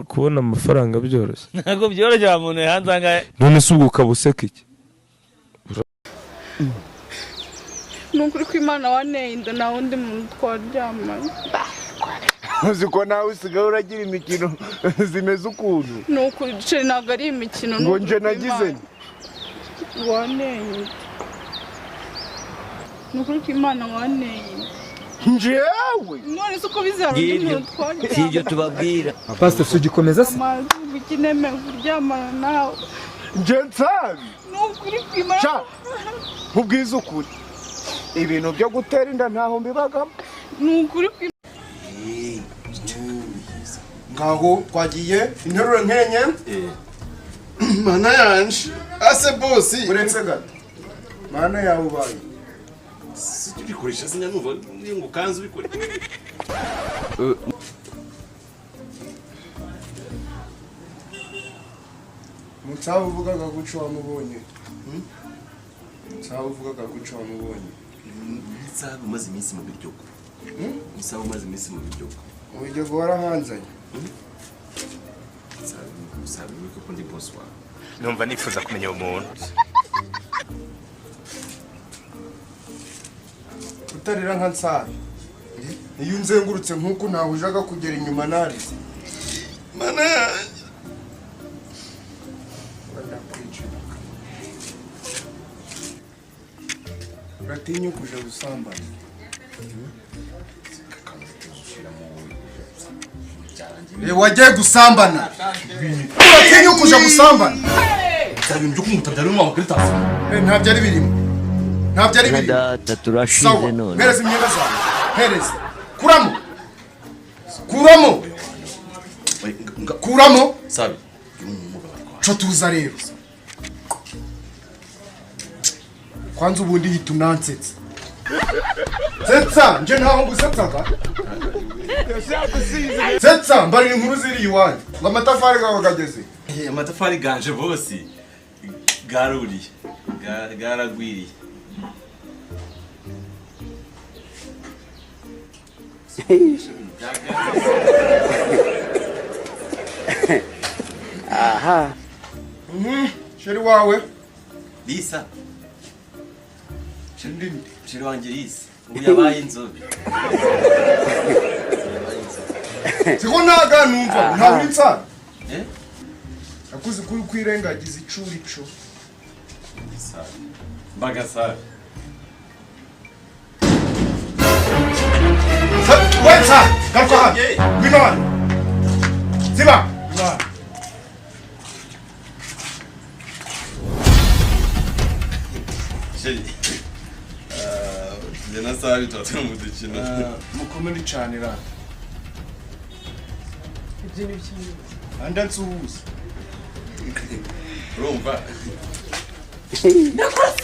kubona amafaranga byoroshye ntago byoroshye wa muntu hanze anga none se ubwo ukabuseka iki nukuri ko Imana waneye inda na wundi muntu twaryamanye uzi ko nawe usigaye uragira imikino zimeze ukuntu nukuri cyo ntago ari imikino ngo nje nagize waneye nukuri ko Imana waneye njewe none se uko bizara undi muntu twaryamanye sibyo tubabwira pastor sugikomeza se ukineme kuryamana nawe nje nsabi nukuri ko Imana nkubwiza ukuri ibintu byo gutera inda ntaho mbibagamo nukuri ko ngaho twagiye interuro nkenye mana yanje ase boss uretse gato mana yawe ubaye bikoresha sinyanumva ngo kanzu bikore mutsaho uvugaga guco wamubonye mutsaho uvugaga guco wamubonye Nsabi umaze iminsi mu biryogo Nsabi umaze iminsi mu biryogo uburyo bwora hanzanye Nsabi wiko ko ndi boss wawe numva nifuza kumenya umuntu utarira nka Nsabi iyo nzengurutse nkuko ntawe ujaga kugera inyuma narize mana yanjye uratinya kuja gusambana wagiye gusambana uratinya kuja gusambana Nsabi ibyo kumutabyara n'umwana kuri tafu ntabyo ari birimo ntabyo ari birimo data turashize none mereza imyenda zawe hereza kuramo kuramo kuramo Nsabi co tuza rero kwanza ubundi hita unansetsa setsa nje ntaho ngusetsaga setsa mbarira inkuru ziri iwanyu ngo amatafari gawe gageze amatafari ganje bose garuriye garagwiriye aha sheri wawe Lisa sheri wanjye Lisa ubu yabaye inzobe siko naga numva ntawe nsa eh akuze kuri kwirengagiza icurico Bagasar Wetsa garuka hano ngwino hano ziba sheri jena Nsabi turatera mu dukino mukomere cyane ra anda nsuhuza urumva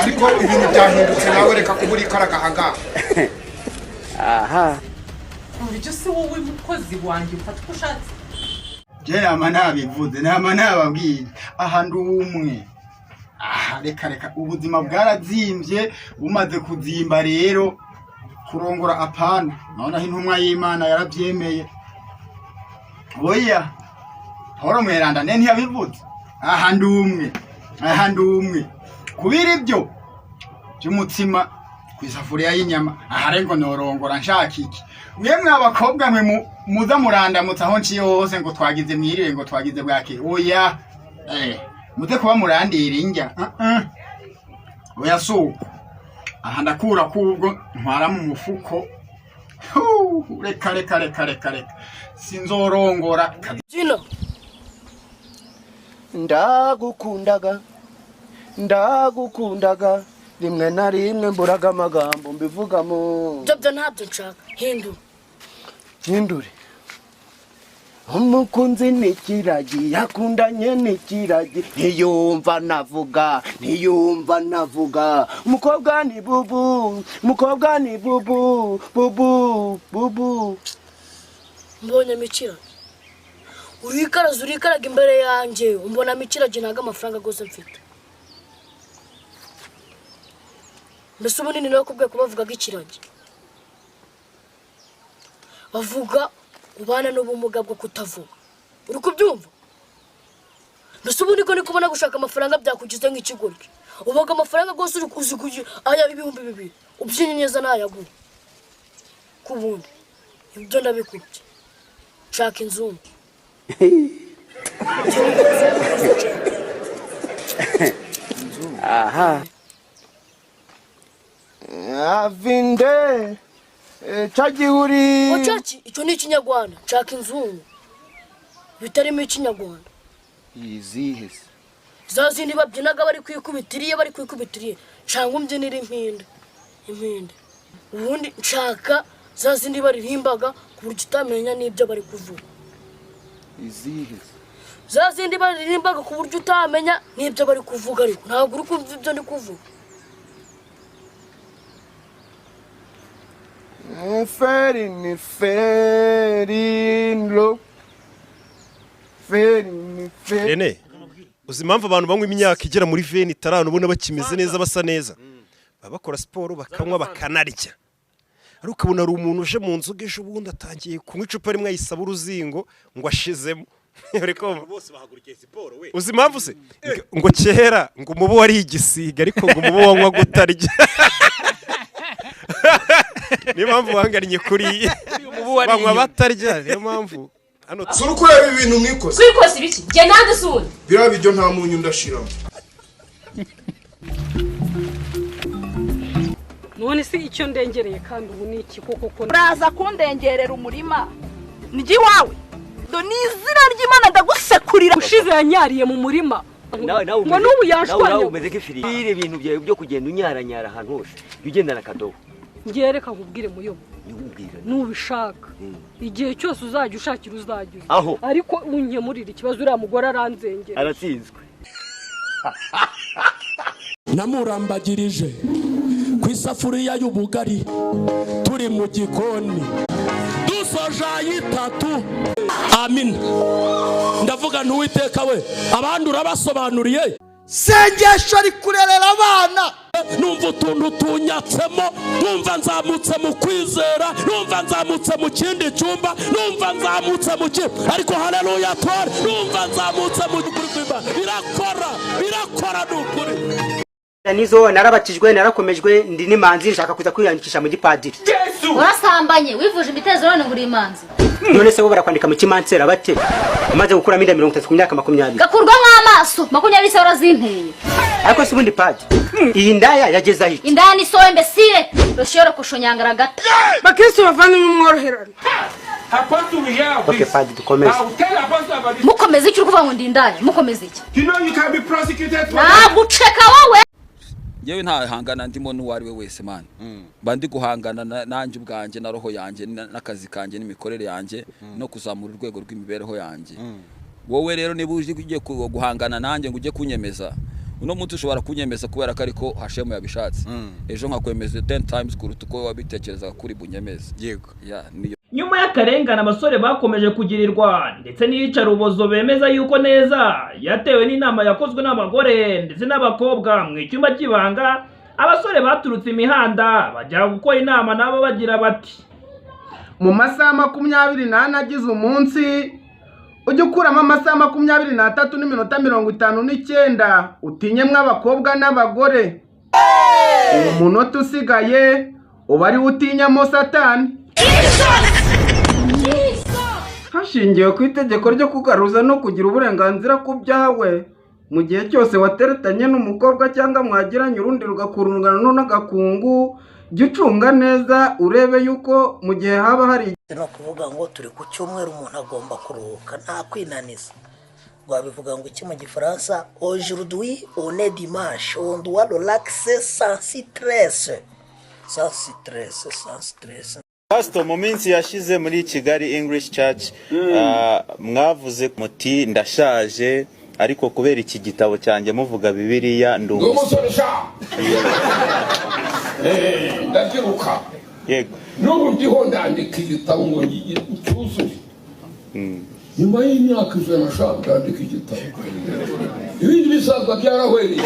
ariko ibintu byahindutse nawe reka kubura ikaraga ahangaha aha Uryo se wowe mukozi wanjye ufata uko ushatse je nama nabivuze nama nababwiye aha ndumwe aha reka ubuzima bwarazimbye bumaze kuzimba rero kurongora apana noneho intumwa y'Imana yarabyemeye oya horo mweranda ne ntiyabivuze aha ndumwe kubira ibyo by'umutsima kwisafuriya y'inyama aha rego norongora nshaka iki mwemwe abakobwa mwe muza murandamutse aho nciye hose ngo twagize mwiriwe ngo twagize bwake oya muze kuba murandira injya oya suko aha ndakura kubwo ntwara mu mufuko reka sinzorongora Jino ndagukundaga rimwe na rimwe mburaga amagambo mbivugamo byo ntabyo nshaka hindure umukunzi n'ikiragi yakundanye n'ikiragi ntiyumva navuga umukobwa ni bubu mbonye mikiragi urikaraga imbere yanjye umbona mikiragi ntago amafaranga gose mfite mbese ubunini nawe kubwe kubavugaga ikiragi bavuga ubana n'ubumuga bwo kutavuga uri kubyumva mbese ubundi ko ni kubona gushaka amafaranga byakugize nk'ikigoryi ubaga amafaranga rwose uri kuzi kugira aya 2,000 ubyinye neza nayagura ku bundi ibyo ndabikubye shaka inzu aha avinde chagihuri ochachi icyo ni ikinyarwanda shaka inzu bitarimo ikinyarwanda izihe zazindi babyinaga bari kwikubitiriye cyangwa umbyinira impinda ubundi nshaka zazindi baririmbaga ku buryo utamenya n'ibyo bari kuvuga izihe zazindi baririmbaga ku buryo utamenya n'ibyo bari kuvuga ariko ntabwo uri kumva ibyo ndi kuvuga Ene uzi impamvu abantu banywa imyaka igera muri 20 ubona bakimeze neza basa neza baba bakora siporo bakanywa bakanarya ari ukabona ari umuntu uje mu nzu geje ubundi atangiye kunywa icupa rimwe yisaba uruzingo ngo ashizemo bose bahagurikiye siporo we uzi impamvu se ngo kera ngo umubu wari igisiga ariko ngo umubu wanywa gutarya niyo mpamvu wangariye kuri banywa batarya niyo mpamvu suri kureba ibintu mwikoze kwikoze ibiki je nande suri bira bijyo nta munyu ndashiramo none se icyo ndengereye kandi ubu ni iki koko uraza kundengerera umurima nigi wawe do nizira ry'Imana ndagusekurira ushize yanyariye mu murima ngo nubu yashwanye umeze nk'ifiri ibintu byawe byo kugenda unyaranyara ahantu hose ugenda na kadobo ngereka nkubwire muyo nubishaka igihe cyose uzajya ushakira uzajya aho ariko unkemurira ikibazo uriya mugore aranzengera aratsinzwe namurambagirije ku isafuriya y'ubugari turi mu gikoni dusoje ayitatu amina ndavuga ntuwiteka we abandi urabasobanuriye sengesho ari kurerera abana numva utuntu tunyatsemo numva nzamutse mu kwizera numva nzamutse mu kindi cyumba numva nzamutse mu ariko haleluya tore numva nzamutse mu birakora n'ukuri nizo narabatijwe narakomejwe ndi n'imanzi nshaka kuza kwiyandikisha mu gipadiri warasambanye wivuje imitezo none nguri imanzi none se bo barakwandika mu kimansera bate amaze gukuramo inda 30 ku myaka 20 gakurwa nk'amaso 20 se warazinteye ariko si bundi padi iyi ndaya yageza hiki indaya ni sowe mbesire roshoro kushonyangara gata bakristo bavana mu mworoherano okay padi dukomeze mukomeze iki kuvuga ngo ndi indaya mukomeze iki you can be prosecuted naguceka wowe yewe nta hangana ndimo n'uwari we wese man bandi guhangana nanje ubwanje na roho yanje n'akazi kanje n'imikorere yanje no kuzamura urwego rw'imibereho yanje wowe rero niba uje kugiye guhangana nanjye ngo uje kunyemeza uno muntu ushobora kunyemeza kubera ko ariko Hashemu yabishatse ejo nkakwemeza 10 times kuruta uko wabitekereza kuri bunyemeza yego niyo nyuma y'akarengane abasore bakomeje kugirirwa ndetse n'iyicarubozo bemeza yuko neza yatewe n'inama yakozwe n'abagore ndetse n'abakobwa mu icyumba cy'ibanga abasore baturutse imihanda bajya gukora inama nabo bagira bati mu masaha 24 agize umunsi ujye ukuramo amasaha 23 n'iminota 59 utinyemwe abakobwa n'abagore umunota usigaye uba ari utinyamo satani hashingiwe ku itegeko ryo kugaruza no kugira uburenganzira ku byawe mu gihe cyose wateretanye n'umukobwa cyangwa mwagiranye urundi rugakurungana n'agakungu jya ucunga neza urebe yuko mu gihe haba hari no kuvuga ngo turi ku cyumweru umuntu agomba kuruhuka nta kwinaniza babivuga ngo iki mu gifaransa aujourd'hui on est dimanche on doit relaxer sans stress Pastor mu minsi yashize muri Kigali English Church mwavuze muti ndashaje ariko kubera iki gitabo cyanjye muvuga Bibiliya ndumusoresha ndagiruka yego n'ubu ndiho ndandika igitabo ngo cyuzuye nyuma y'imyaka 100 nashaka ndandika igitabo ibindi bisaza byarahwereye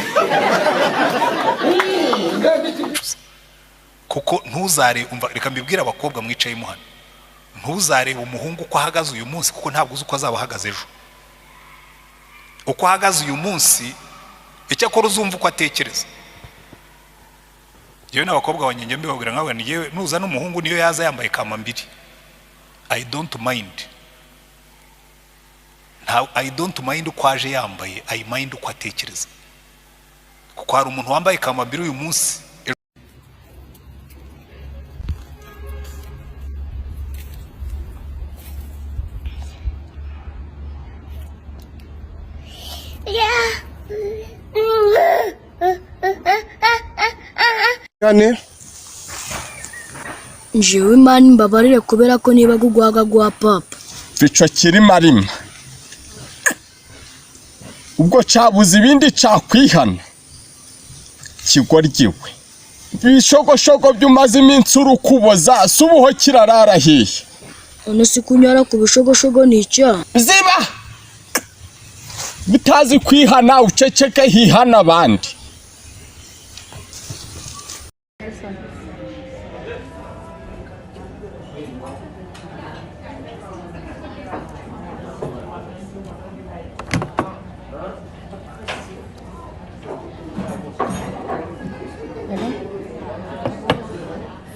kuko ntuzare umva reka mbibwira abakobwa mwicaye muhana ntuzarebe umuhungu uko ahagaze uyu munsi kuko ntabwo uzi uko azaba ahagaze ejo. Uko ahagaze uyu munsi icyakora uzumva uko atekereza. Yewe n'abakobwa banjye mbibabwira nk'abo ni yewe nuza n'umuhungu niyo yaza yambaye kamambiri, I don't mind. I don't mind uko aje yambaye, I mind uko atekereza. Kuko hari umuntu wambaye kamambiri uyu munsi Kane Jewe Imana imbabarire kubera ko niba gugwaga gwa papa. Ico kiri marima. Ubwo cabuze ibindi cakwihana. Kigoryiwe. Bishogoshogo byumaze iminsi urukuboza subuho kirarara hiye. Ono sikunyara ku bishogoshogo nica. Ziba. Bitazi kwihana uceceke hihana abandi.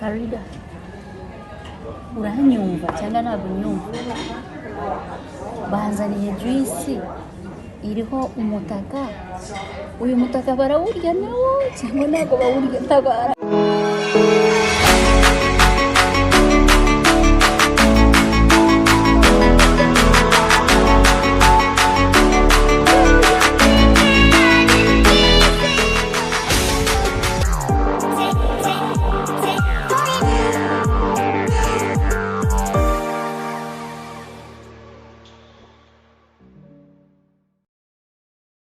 Farida, uranyumva cyangwa ntabwo unyumva? Banzaniye juice iriho umutaka. Uyu mutaka barawurya nawo cyangwa ntabwo bawurya? Tabara.